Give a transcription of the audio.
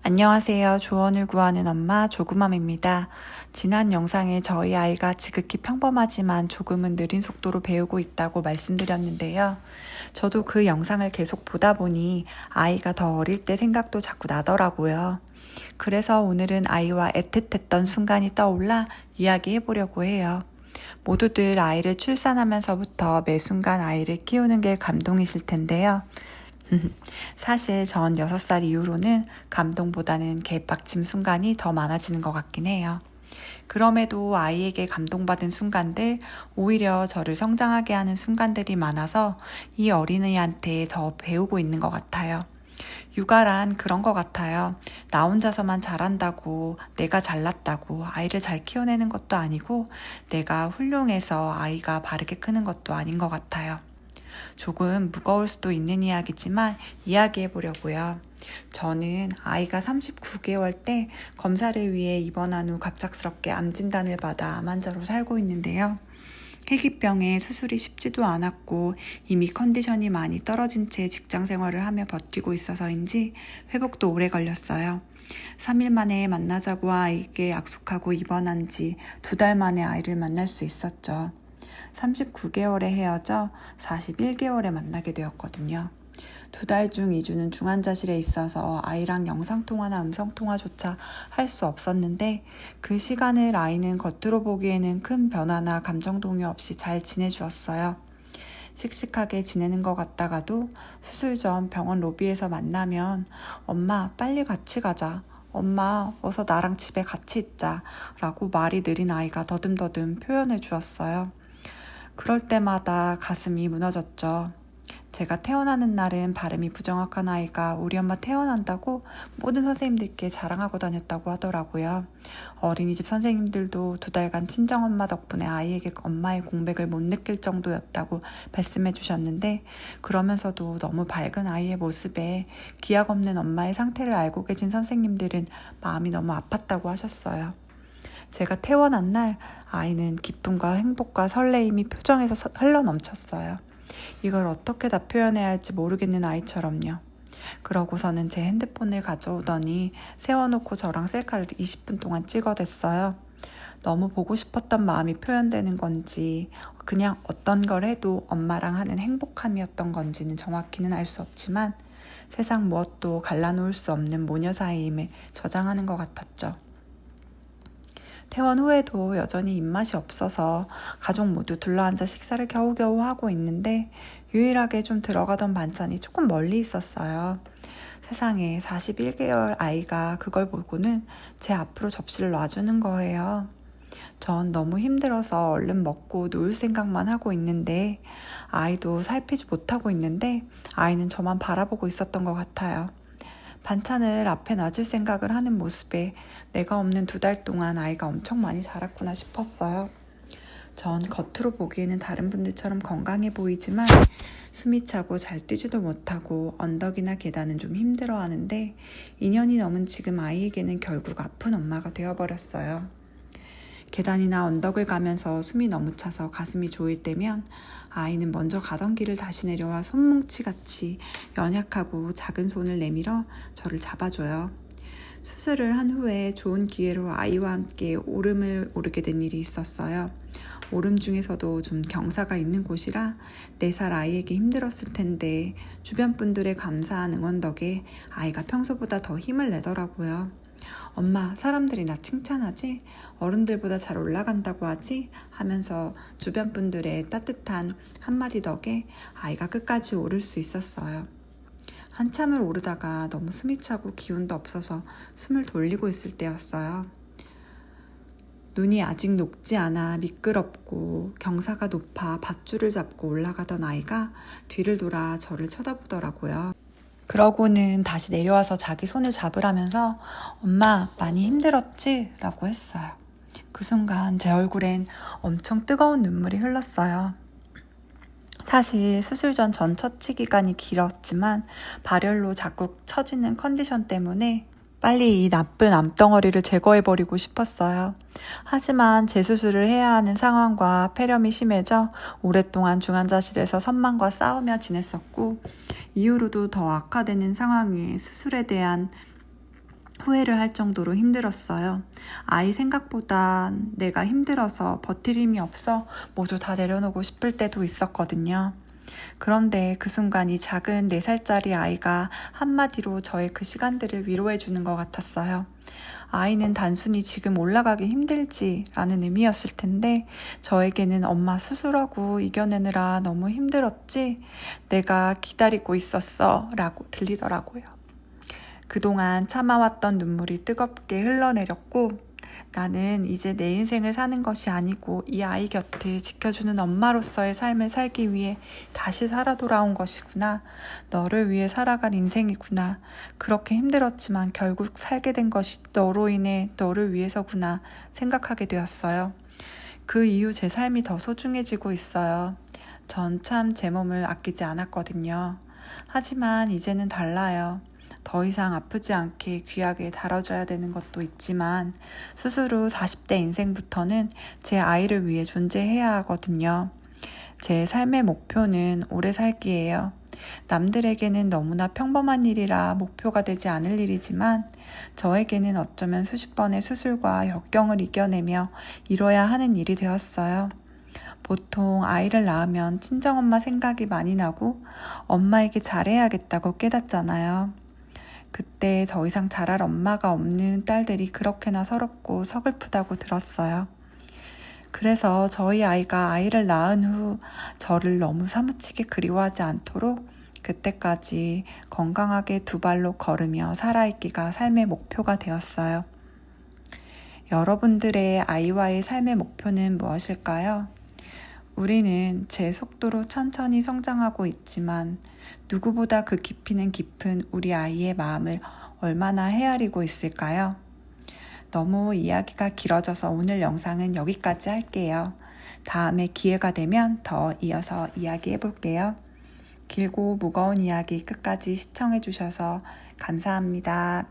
안녕하세요. 조언을 구하는 엄마 조그맘입니다. 지난 영상에 저희 아이가 지극히 평범하지만 조금은 느린 속도로 배우고 있다고 말씀드렸는데요. 저도 그 영상을 계속 보다 보니 아이가 더 어릴 때 생각도 자꾸 나더라고요. 그래서 오늘은 아이와 애틋했던 순간이 떠올라 이야기해 보려고 해요. 모두들 아이를 출산하면서부터 매 순간 아이를 키우는 게 감동이실 텐데요. 사실 전 6살 이후로는 감동보다는 개빡침 순간이 더 많아지는 것 같긴 해요. 그럼에도 아이에게 감동받은 순간들, 오히려 저를 성장하게 하는 순간들이 많아서 이 어린이한테 더 배우고 있는 것 같아요. 육아란 그런 것 같아요. 나 혼자서만 잘한다고, 내가 잘났다고 아이를 잘 키워내는 것도 아니고, 내가 훌륭해서 아이가 바르게 크는 것도 아닌 것 같아요. 조금 무거울 수도 있는 이야기지만 이야기해 보려고요. 저는 아이가 39개월 때 검사를 위해 입원한 후 갑작스럽게 암 진단을 받아 암 환자로 살고 있는데요. 희귀병에 수술이 쉽지도 않았고 이미 컨디션이 많이 떨어진 채 직장 생활을 하며 버티고 있어서인지 회복도 오래 걸렸어요. 3일 만에 만나자고 아이에게 약속하고 입원한 지 2달 만에 아이를 만날 수 있었죠. 39개월에 헤어져 41개월에 만나게 되었거든요. 2달 중 2주는 중환자실에 있어서 아이랑 영상통화나 음성통화조차 할 수 없었는데 그 시간을 아이는 겉으로 보기에는 큰 변화나 감정 동요 없이 잘 지내주었어요. 씩씩하게 지내는 것 같다가도 수술 전 병원 로비에서 만나면 엄마 빨리 같이 가자. 엄마 어서 나랑 집에 같이 있자. 라고 말이 느린 아이가 더듬더듬 표현해 주었어요. 그럴 때마다 가슴이 무너졌죠. 제가 태어나는 날은 발음이 부정확한 아이가 우리 엄마 태어난다고 모든 선생님들께 자랑하고 다녔다고 하더라고요. 어린이집 선생님들도 2달간 친정엄마 덕분에 아이에게 엄마의 공백을 못 느낄 정도였다고 말씀해 주셨는데, 그러면서도 너무 밝은 아이의 모습에 기약 없는 엄마의 상태를 알고 계신 선생님들은 마음이 너무 아팠다고 하셨어요. 제가 태어난 날 아이는 기쁨과 행복과 설레임이 표정에서 흘러넘쳤어요. 이걸 어떻게 다 표현해야 할지 모르겠는 아이처럼요. 그러고서는 제 핸드폰을 가져오더니 세워놓고 저랑 셀카를 20분 동안 찍어댔어요. 너무 보고 싶었던 마음이 표현되는 건지 그냥 어떤 걸 해도 엄마랑 하는 행복함이었던 건지는 정확히는 알 수 없지만 세상 무엇도 갈라놓을 수 없는 모녀 사이의 힘을 저장하는 것 같았죠. 퇴원 후에도 여전히 입맛이 없어서 가족 모두 둘러앉아 식사를 겨우겨우 하고 있는데 유일하게 좀 들어가던 반찬이 조금 멀리 있었어요. 세상에 41개월 아이가 그걸 보고는 제 앞으로 접시를 놔주는 거예요. 전 너무 힘들어서 얼른 먹고 누울 생각만 하고 있는데 아이도 살피지 못하고 있는데 아이는 저만 바라보고 있었던 것 같아요. 반찬을 앞에 놔줄 생각을 하는 모습에 내가 없는 2달 동안 아이가 엄청 많이 자랐구나 싶었어요. 전 겉으로 보기에는 다른 분들처럼 건강해 보이지만 숨이 차고 잘 뛰지도 못하고 언덕이나 계단은 좀 힘들어 하는데 2년이 넘은 지금 아이에게는 결국 아픈 엄마가 되어버렸어요. 계단이나 언덕을 가면서 숨이 너무 차서 가슴이 조일 때면 아이는 먼저 가던 길을 다시 내려와 손뭉치같이 연약하고 작은 손을 내밀어 저를 잡아줘요. 수술을 한 후에 좋은 기회로 아이와 함께 오름을 오르게 된 일이 있었어요. 오름 중에서도 좀 경사가 있는 곳이라 4살 아이에게 힘들었을 텐데 주변 분들의 감사한 응원 덕에 아이가 평소보다 더 힘을 내더라고요. 엄마, 사람들이 나 칭찬하지? 어른들보다 잘 올라간다고 하지? 하면서 주변 분들의 따뜻한 한마디 덕에 아이가 끝까지 오를 수 있었어요. 한참을 오르다가 너무 숨이 차고 기운도 없어서 숨을 돌리고 있을 때였어요. 눈이 아직 녹지 않아 미끄럽고 경사가 높아 밧줄을 잡고 올라가던 아이가 뒤를 돌아 저를 쳐다보더라고요. 그러고는 다시 내려와서 자기 손을 잡으라면서 엄마 많이 힘들었지? 라고 했어요. 그 순간 제 얼굴엔 엄청 뜨거운 눈물이 흘렀어요. 사실 수술 전 처치 기간이 길었지만 발열로 자꾸 처지는 컨디션 때문에 빨리 이 나쁜 암덩어리를 제거해버리고 싶었어요. 하지만 재수술을 해야 하는 상황과 폐렴이 심해져 오랫동안 중환자실에서 선망과 싸우며 지냈었고 이후로도 더 악화되는 상황에 수술에 대한 후회를 할 정도로 힘들었어요. 아이 생각보다 내가 힘들어서 버틸 힘이 없어 모두 다 내려놓고 싶을 때도 있었거든요. 그런데 그 순간 이 작은 4살짜리 아이가 한마디로 저의 그 시간들을 위로해주는 것 같았어요. 아이는 단순히 지금 올라가기 힘들지라는 의미였을 텐데 저에게는 엄마 수술하고 이겨내느라 너무 힘들었지? 내가 기다리고 있었어 라고 들리더라고요. 그동안 참아왔던 눈물이 뜨겁게 흘러내렸고 나는 이제 내 인생을 사는 것이 아니고 이 아이 곁을 지켜주는 엄마로서의 삶을 살기 위해 다시 살아 돌아온 것이구나. 너를 위해 살아갈 인생이구나. 그렇게 힘들었지만 결국 살게 된 것이 너로 인해 너를 위해서구나 생각하게 되었어요. 그 이후 제 삶이 더 소중해지고 있어요. 전 참 제 몸을 아끼지 않았거든요. 하지만 이제는 달라요. 더 이상 아프지 않게 귀하게 다뤄줘야 되는 것도 있지만 수술 후 40대 인생부터는 제 아이를 위해 존재해야 하거든요. 제 삶의 목표는 오래 살기예요. 남들에게는 너무나 평범한 일이라 목표가 되지 않을 일이지만 저에게는 어쩌면 수십 번의 수술과 역경을 이겨내며 이뤄야 하는 일이 되었어요. 보통 아이를 낳으면 친정엄마 생각이 많이 나고 엄마에게 잘해야겠다고 깨닫잖아요. 그때 더 이상 잘할 엄마가 없는 딸들이 그렇게나 서럽고 서글프다고 들었어요. 그래서 저희 아이가 아이를 낳은 후 저를 너무 사무치게 그리워하지 않도록 그때까지 건강하게 2발로 걸으며 살아있기가 삶의 목표가 되었어요. 여러분들의 아이와의 삶의 목표는 무엇일까요? 우리는 제 속도로 천천히 성장하고 있지만 누구보다 그 깊이는 깊은 우리 아이의 마음을 얼마나 헤아리고 있을까요? 너무 이야기가 길어져서 오늘 영상은 여기까지 할게요. 다음에 기회가 되면 더 이어서 이야기해 볼게요. 길고 무거운 이야기 끝까지 시청해 주셔서 감사합니다.